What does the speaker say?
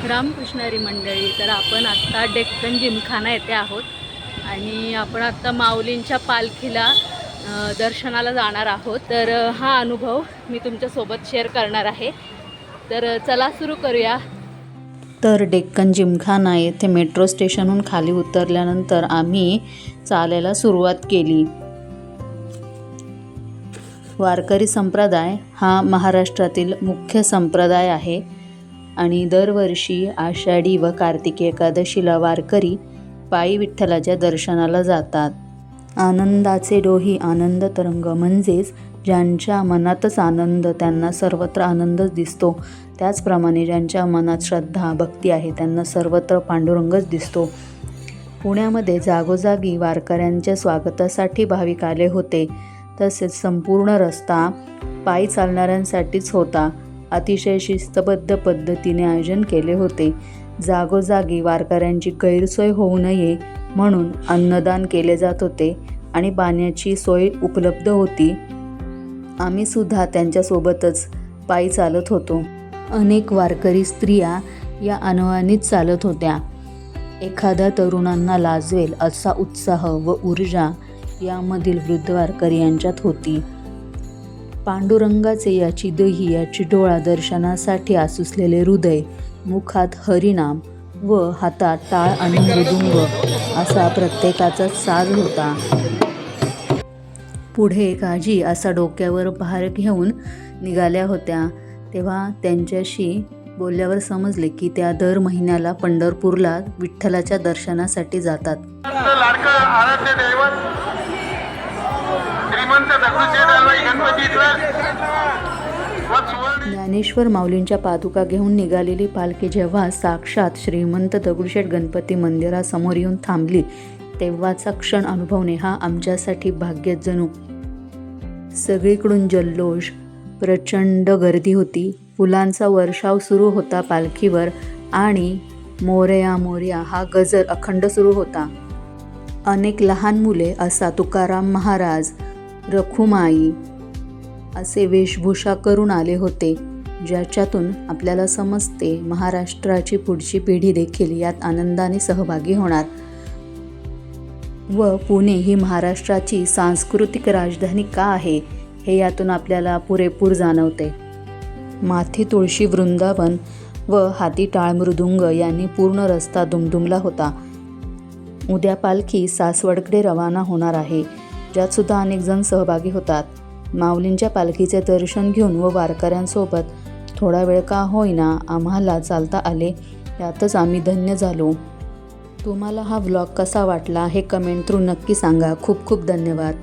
रामकृष्णारी मंडळी, तर आपण आत्ता डेक्कन जिमखाना येथे आहोत आणि आपण आत्ता माऊलींच्या पालखीला दर्शनाला जाणार आहोत। तर हा अनुभव मी तुमच्यासोबत शेअर करणार आहे। तर चला सुरू करूया। तर डेक्कन जिमखाना येथे मेट्रो स्टेशनहून खाली उतरल्यानंतर आम्ही चालायला सुरुवात केली। वारकरी संप्रदाय हा महाराष्ट्रातील मुख्य संप्रदाय आहे आणि दरवर्षी आषाढी व कार्तिकी एकादशीला वारकरी पायी विठ्ठलाच्या दर्शनाला जातात। आनंदाचे डोही आनंद तरंग, म्हणजेच ज्यांच्या मनातच आनंद त्यांना सर्वत्र आनंदच दिसतो। त्याचप्रमाणे ज्यांच्या मनात श्रद्धा भक्ती आहे त्यांना सर्वत्र पांडुरंगच दिसतो। पुण्यामध्ये जागोजागी वारकऱ्यांच्या स्वागतासाठी भाविक आले होते। तसेच संपूर्ण रस्ता पायी चालणाऱ्यांसाठीच होता। अतिशय शिस्तबद्ध पद्धतीने आयोजन केले होते। जागोजागी वारकऱ्यांची गैरसोय होऊ नये म्हणून अन्नदान केले जात होते आणि पाण्याची सोय उपलब्ध होती। आम्ही सुद्धा त्यांच्यासोबतच पायी चालत होतो। अनेक वारकरी स्त्रिया या अनवाणीत चालत होत्या। एखाद्या तरुणांना लाजवेल असा उत्साह व ऊर्जा यामधील वृद्ध वारकरी यांच्यात होती। पांडुरंगाचे याची दही याची डोळा दर्शनासाठी आसुसलेले हृदय, मुखात हरिनाम व हातात टाळ आणि मृदुंग असा प्रत्येकाचा साज होता। पुढे एक आजी असा डोक्यावर भार घेऊन निघाल्या होत्या। तेव्हा त्यांच्याशी बोलल्यावर समजले की त्या दर महिन्याला पंढरपूरला विठ्ठलाच्या दर्शनासाठी जातात। ज्ञानेश्वर माऊलींच्या पादुका घेऊन निघालेली पालखी जेव्हा साक्षात श्रीमंत दगडूशेठ गणपती मंदिरासमोर येऊन थांबली तेव्हाचा क्षण अनुभवणे हा आमच्यासाठी भाग्यच जणू। सगळीकडून जल्लोष, प्रचंड गर्दी होती। फुलांचा वर्षाव सुरू होता पालखीवर आणि मोरया मोरया हा गजर अखंड सुरू होता। अनेक लहान मुले असा तुकाराम महाराज, रखुमाई असे वेशभूषा करून आले होते, ज्याच्यातून आपल्याला समजते महाराष्ट्राची पुढची पिढी देखील यात आनंदाने सहभागी होणार व पुणे ही महाराष्ट्राची सांस्कृतिक राजधानी का आहे हे यातून आपल्याला पुरेपूर जाणवते। माथी तुळशी वृंदावन व हाती टाळ मृदुंग यांनी पूर्ण रस्ता दुमदुमला होता। उद्या पालखी सासवडकडे रवाना होणार आहे, ज्यात सुद्धा अनेक जण सहभागी होतात। माऊलींच्या पालखीचे दर्शन घेऊन व वारकऱ्यांसोबत थोडा वेळ का होईना आम्हाला चालता आले, यातच आम्ही धन्य झालो। तुम्हाला हा व्लॉग कसा वाटला हे कमेंट थ्रू नक्की सांगा। खूप खूप धन्यवाद।